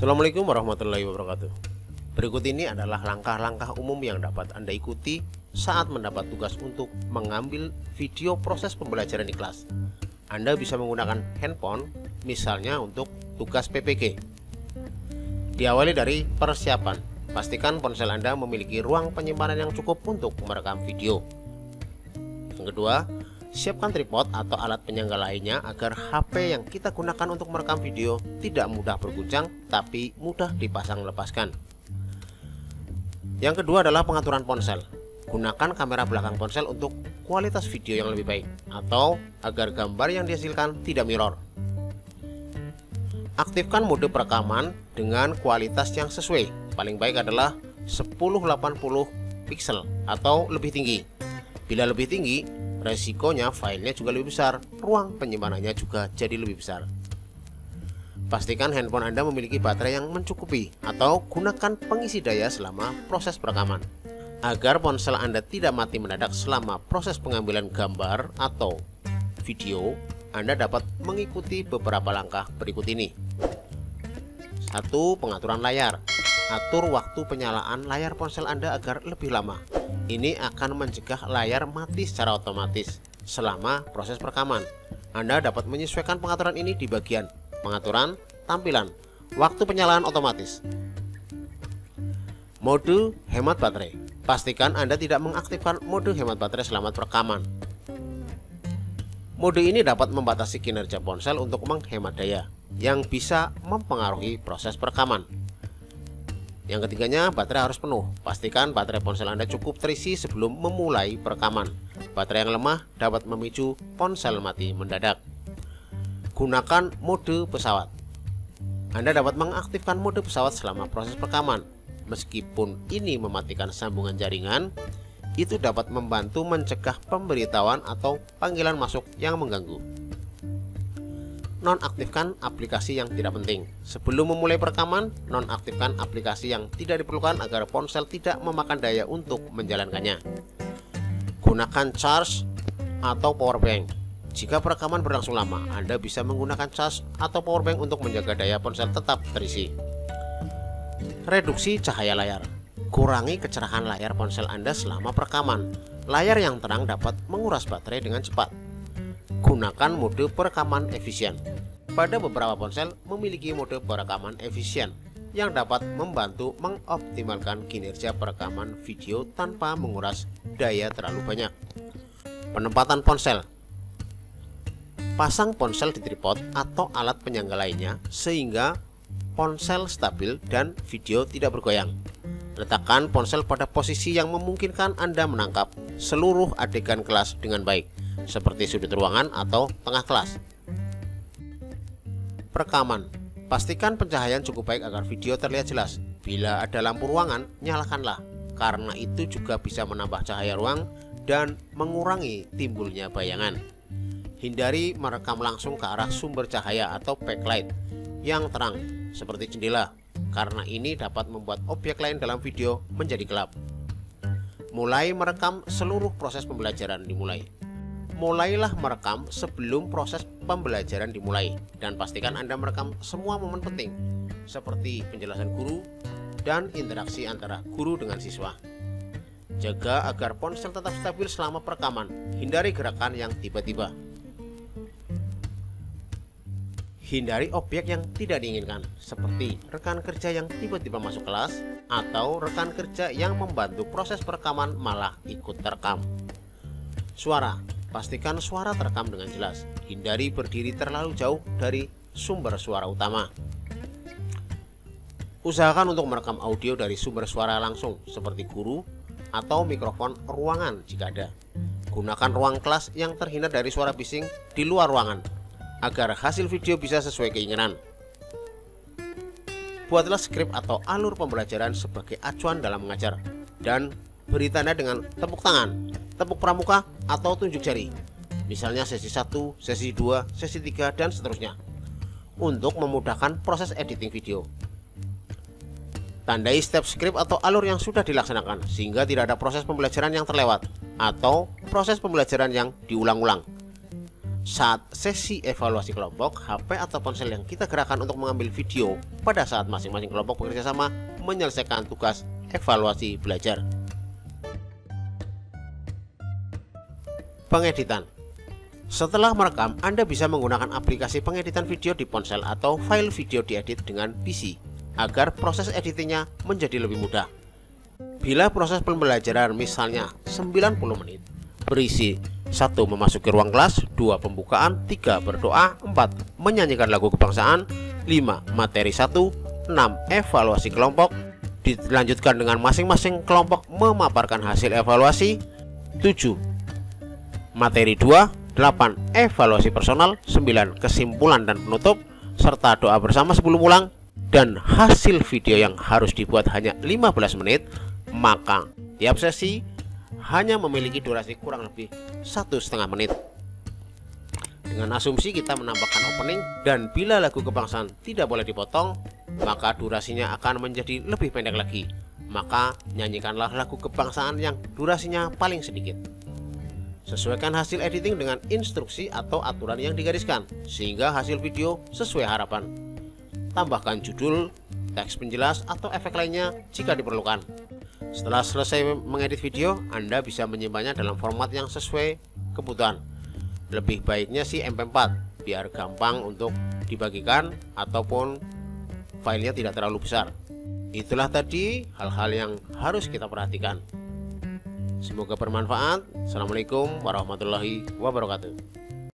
Assalamualaikum warahmatullahi wabarakatuh. Berikut ini adalah langkah-langkah umum yang dapat Anda ikuti saat mendapat tugas untuk mengambil video proses pembelajaran di kelas. Anda bisa menggunakan handphone, misalnya untuk tugas PPG. Diawali dari persiapan. Pastikan ponsel Anda memiliki ruang penyimpanan yang cukup untuk merekam video. Yang kedua, siapkan tripod atau alat penyangga lainnya agar HP yang kita gunakan untuk merekam video tidak mudah berguncang tapi mudah dipasang-lepaskan. Yang kedua adalah pengaturan ponsel. Gunakan kamera belakang ponsel untuk kualitas video yang lebih baik atau agar gambar yang dihasilkan tidak mirror. Aktifkan mode perekaman dengan kualitas yang sesuai. Paling baik adalah 1080 pixel atau lebih tinggi. Bila lebih tinggi, resikonya filenya juga lebih besar, ruang penyimpanannya juga jadi lebih besar. Pastikan handphone Anda memiliki baterai yang mencukupi atau gunakan pengisi daya selama proses perekaman. Agar ponsel Anda tidak mati mendadak selama proses pengambilan gambar atau video, Anda dapat mengikuti beberapa langkah berikut ini. 1. Pengaturan layar. Atur waktu penyalaan layar ponsel Anda agar lebih lama. Ini akan mencegah layar mati secara otomatis selama proses perekaman. Anda dapat menyesuaikan pengaturan ini di bagian pengaturan tampilan, waktu penyalaan otomatis. Mode hemat baterai. Pastikan Anda tidak mengaktifkan mode hemat baterai selama perekaman. Mode ini dapat membatasi kinerja ponsel untuk menghemat daya, yang bisa mempengaruhi proses perekaman. Yang ketiganya, baterai harus penuh. Pastikan baterai ponsel Anda cukup terisi sebelum memulai perekaman. Baterai yang lemah dapat memicu ponsel mati mendadak. Gunakan mode pesawat. Anda dapat mengaktifkan mode pesawat selama proses perekaman. Meskipun ini mematikan sambungan jaringan, itu dapat membantu mencegah pemberitahuan atau panggilan masuk yang mengganggu. Nonaktifkan aplikasi yang tidak penting. Sebelum memulai perekaman, nonaktifkan aplikasi yang tidak diperlukan agar ponsel tidak memakan daya untuk menjalankannya. Gunakan charge atau power bank. Jika perekaman berlangsung lama, Anda bisa menggunakan charge atau power bank untuk menjaga daya ponsel tetap terisi. Reduksi cahaya layar. Kurangi kecerahan layar ponsel Anda selama perekaman. Layar yang terang dapat menguras baterai dengan cepat. Gunakan mode perekaman efisien. Pada beberapa ponsel memiliki mode perekaman efisien yang dapat membantu mengoptimalkan kinerja perekaman video tanpa menguras daya terlalu banyak. Penempatan ponsel. Pasang ponsel di tripod atau alat penyangga lainnya sehingga ponsel stabil dan video tidak bergoyang. Letakkan ponsel pada posisi yang memungkinkan Anda menangkap seluruh adegan kelas dengan baik, seperti sudut ruangan atau tengah kelas. Perekaman. Pastikan pencahayaan cukup baik agar video terlihat jelas. Bila ada lampu ruangan, nyalakanlah, karena itu juga bisa menambah cahaya ruang dan mengurangi timbulnya bayangan. Hindari merekam langsung ke arah sumber cahaya atau backlight yang terang, seperti jendela, karena ini dapat membuat objek lain dalam video menjadi gelap. Mulai merekam seluruh proses pembelajaran dimulai. Mulailah merekam sebelum proses pembelajaran dimulai dan pastikan Anda merekam semua momen penting seperti penjelasan guru dan interaksi antara guru dengan siswa. Jaga agar ponsel tetap stabil selama perekaman. Hindari gerakan yang tiba-tiba. Hindari objek yang tidak diinginkan seperti rekan kerja yang tiba-tiba masuk kelas atau rekan kerja yang membantu proses perekaman malah ikut terekam. Suara. Pastikan suara terekam dengan jelas. Hindari berdiri terlalu jauh dari sumber suara utama. Usahakan untuk merekam audio dari sumber suara langsung seperti guru atau mikrofon ruangan jika ada. Gunakan ruang kelas yang terhindar dari suara bising di luar ruangan agar hasil video bisa sesuai keinginan. Buatlah skrip atau alur pembelajaran sebagai acuan dalam mengajar dan beri tanda dengan tepuk tangan, tepuk pramuka, atau tunjuk jari. Misalnya sesi 1, sesi 2, sesi 3, dan seterusnya. Untuk memudahkan proses editing video. Tandai step skrip atau alur yang sudah dilaksanakan sehingga tidak ada proses pembelajaran yang terlewat atau proses pembelajaran yang diulang-ulang. saat sesi evaluasi kelompok, HP atau ponsel yang kita gerakkan untuk mengambil video pada saat masing-masing kelompok bekerja sama menyelesaikan tugas evaluasi belajar. Pengeditan. Setelah merekam, Anda bisa menggunakan aplikasi pengeditan video di ponsel atau file video diedit dengan PC agar proses editingnya menjadi lebih mudah. Bila proses pembelajaran misalnya 90 menit, berisi 1. Memasuki ruang kelas, 2. Pembukaan, 3. Berdoa, 4. Menyanyikan lagu kebangsaan, 5. Materi 1, 6. Evaluasi kelompok, dilanjutkan dengan masing-masing kelompok memaparkan hasil evaluasi, 7. Materi 2, 8. Evaluasi personal, 9. Kesimpulan dan penutup, serta doa bersama sebelum pulang, dan hasil video yang harus dibuat hanya 15 menit, maka tiap sesi hanya memiliki durasi kurang lebih 1,5 menit. Dengan asumsi kita menambahkan opening, dan bila lagu kebangsaan tidak boleh dipotong, maka durasinya akan menjadi lebih pendek lagi. Maka nyanyikanlah lagu kebangsaan yang durasinya paling sedikit. Sesuaikan hasil editing dengan instruksi atau aturan yang digariskan, sehingga hasil video sesuai harapan. Tambahkan judul, teks penjelas, atau efek lainnya jika diperlukan. Setelah selesai mengedit video, Anda bisa menyimpannya dalam format yang sesuai kebutuhan. Lebih baiknya sih MP4, biar gampang untuk dibagikan ataupun filenya tidak terlalu besar. Itulah tadi hal-hal yang harus kita perhatikan. Semoga bermanfaat. Assalamualaikum warahmatullahi wabarakatuh.